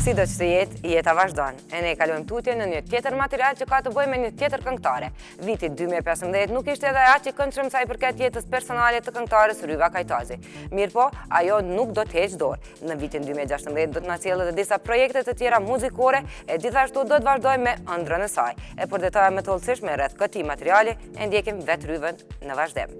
Sido që të jetë, jeta vazhdon. E ne kalojmë tutje në një tjetër material që ka të bëjë me një tjetër këngëtare. Viti 2015 nuk ishte edhe aq i këndshëm sa i përket jetës personale të këngëtares Ryva Kajtazi. Mirpo, ajo nuk do të heqë dorë. Në vitin 2016 do të na sjellë edhe disa projekte të tjera muzikore e gjithashtu do të vazhdojmë me ëndrrën e saj. E për detaje më të hollësishme rreth këtij materiali e ndjekim vetë Ryvën në vazhdim.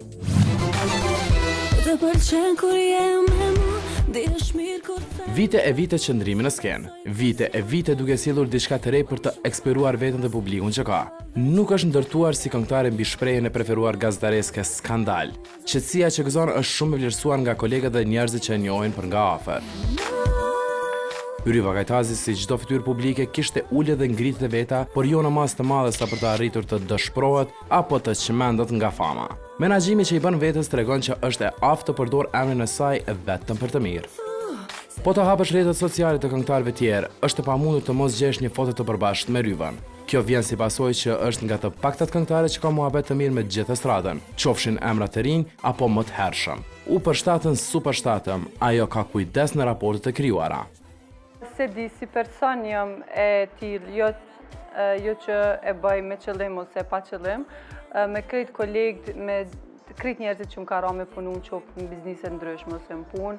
Vite e vite qëndrimi në skenë, vite e vite duke sjellur diçka të re për të eksperuar veten dhe publikun që ka. Nuk është ndërtuar si këngëtare mbi shprehjen e preferuar gazetareske skandal. Qetësia që gëzon është shumë e vlerësuar nga kolegët dhe njerëzit që e njohin për nga afër. Ryva Kajtazi, si çdo fytyrë publike, kishte ulje dhe ngritjet e veta, por jo në masë të madhe sa për të arritur të dëshpërohet apo të çmendet nga fama. Menaxhimi që i bën vetes tregon që është e aftë të përdor emrin e saj vetëm për të mirë. Po të hapësh rrjetet sociale të këngëtarëve tjerë, është e pamundur të mos gjesh një foto të përbashkët me Ryvën. Kjo vjen si pasojë që është nga të paktat këngëtarë që ka muhabet të mirë me gjithë estradën, qofshin emra të rinj apo më të hershëm. U përshtatën supershtatëm, ajo ka kujdes në raportet e krijuara. Se di si person jam e tillë, jo që e bëj me qëllim ose pa qëllim, me krejt kolegët, me krejt njerëzit që më ka ra me punu në qoftë në biznise ndryshme ose në punë,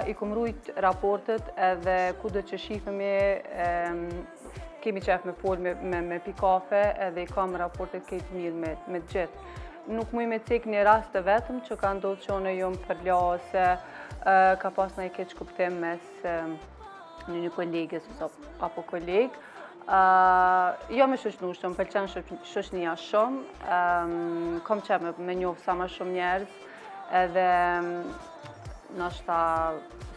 i kom rujt raportet edhe kudo që shifemi, kemi qef me fol me pi kafe edhe i kam raportet këtë mirë me gjithë. Nuk muj me cek një rast të vetëm që ka ndodhë që unë jom përla ose ka pas në i keq kuptim mes një kolegës apo kolegë. Jo me shoqnushëm, pëlqen shoqnia shumë, kom qef me njohë sa ma shumë njerëz, edhe nashta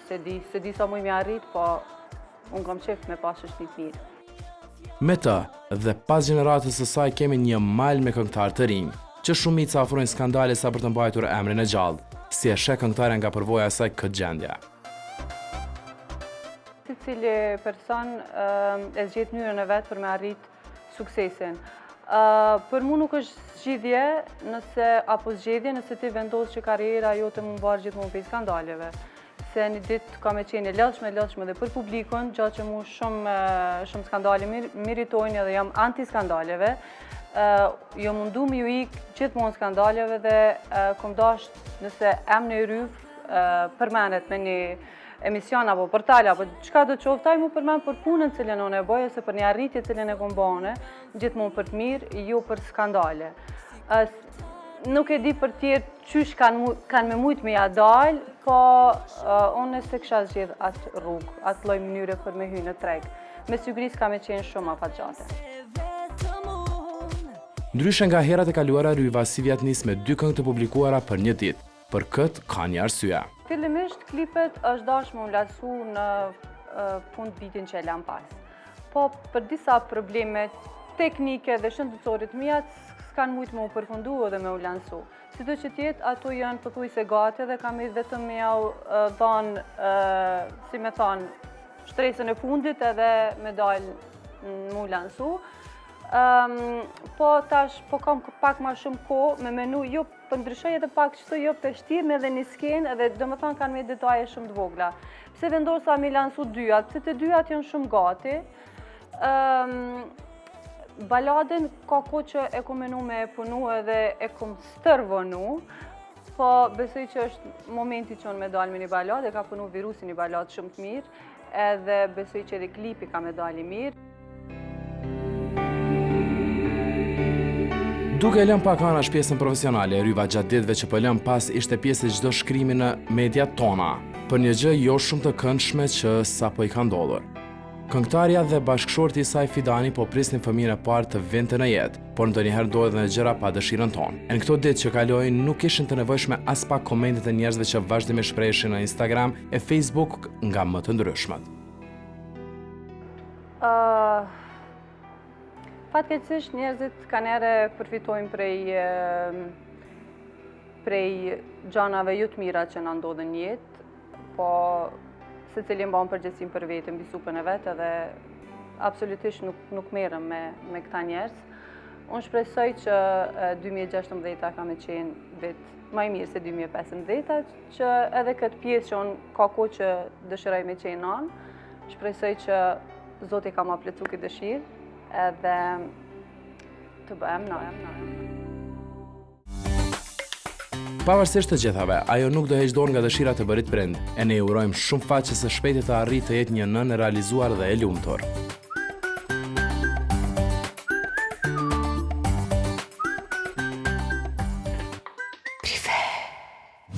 se di sa muj me arrit, po unë kom qef me pas shoqnit mirë. Me të, dhe pas gjeneratës së saj kemi një mal me këngëtar të rinj, që shumica ofrojnë skandale sa për të mbajtur emrin e gjallë, si e sheh këngëtare nga përvoja e saj këtë gjendje. Cili person e zgjedh mënyrën e vetë për me arrit suksesin. Për mu nuk është zgjidhje nëse ti vendos që karriera jote më mbarë gjithmonë për skandaleve. Se një ditë ka me qenë e lodhshme dhe për publikun, gjatë që mu shumë skandale meritojnë edhe jam anti-skandaleve. Jo mundu me ju ikë gjithmonë skandaleve dhe kom dasht nëse emri i Ryvë përmenet me një emision apo portal apo çka do të qoftë, ai mu përmend për punën cilën unë e bëj ose për një arritje cilën e kom bane, gjithmonë për të mirë, jo për skandale. Nuk e di për tjerë qysh kanë me mujt me ja dal, po unë se kisha zgjedh atë rrugë, atë lloj mënyre për me hyrë në treg. Me siguri s'ka me qenë shumë afatgjate. Ndryshe nga herat e kaluara, Ryva si vjet nis me 2 këngë të publikuara për një ditë. Për këtë ka një arsye. Fillimisht klipet është dashur më lansu në fund vitin që e lam pas. Po për disa probleme teknike dhe shëndetësore të mia s'kan mujt më u përfundu edhe me u lansu. Sido që tjetë, ato janë pothuajse gati dhe kam vetëm me jau dhanë, si me thonë, shtresën e fundit edhe me dalë mu lansu. Po tash, po kam pak ma shumë kohë me menu, jo për ndryshoj edhe pak qëto jo peshtir me edhe një skenë edhe do më thonë kanë me detaje shumë të vogla. Pse vendosa me lansu dyat, se të dyat janë shumë gati. Baladin ka ko që e kom menu me punu edhe e kom stërvonu, po besoj që është momenti që unë me dalë me një balad, e ka punu virusi një balad shumë të mirë, edhe besoj që edhe klipi ka me dalë i mirë. Duke lënë pak anash pjesën profesionale, Ryva gjatë ditëve që po lëm pas ishte pjesë e çdo shkrimi në mediat tona, për një gjë jo shumë të këndshme që sapo i ka ndodhur. Këngëtarja dhe bashkëshorti i saj Fidani po prisnin fëmijën e parë të vinte në jetë, por ndonjëherë ndodhen edhe gjëra pa dëshirën tonë. Në këto ditë që kalojnë nuk ishin të nevojshme as pak komentet e njerëzve që vazhdimisht shprehin në Instagram e Facebook nga më të ndryshmet. Fatkeqësisht njerëzit kanë ere përfitojnë prej gjanave jo të mira që na ndodhen në jetë, po secili mban përgjegjësinë për veten mbi supën e vet edhe absolutisht nuk merrem me këta njerëz. Unë shpresoj që 2016 ka me qenë vit më i mirë se 2015, që edhe këtë pjesë që unë ka kohë që dëshiroj me qenë anë, Shpresoj që Zoti ka ma plecu këtë dëshirë edhe të bëhem nënë. Pavarësisht të gjithave, ajo nuk do heq dorë nga dëshira të bërit prind, e ne urojmë shumë faqe se shpejti të arrit të jetë një nënë e realizuar dhe e lumtur.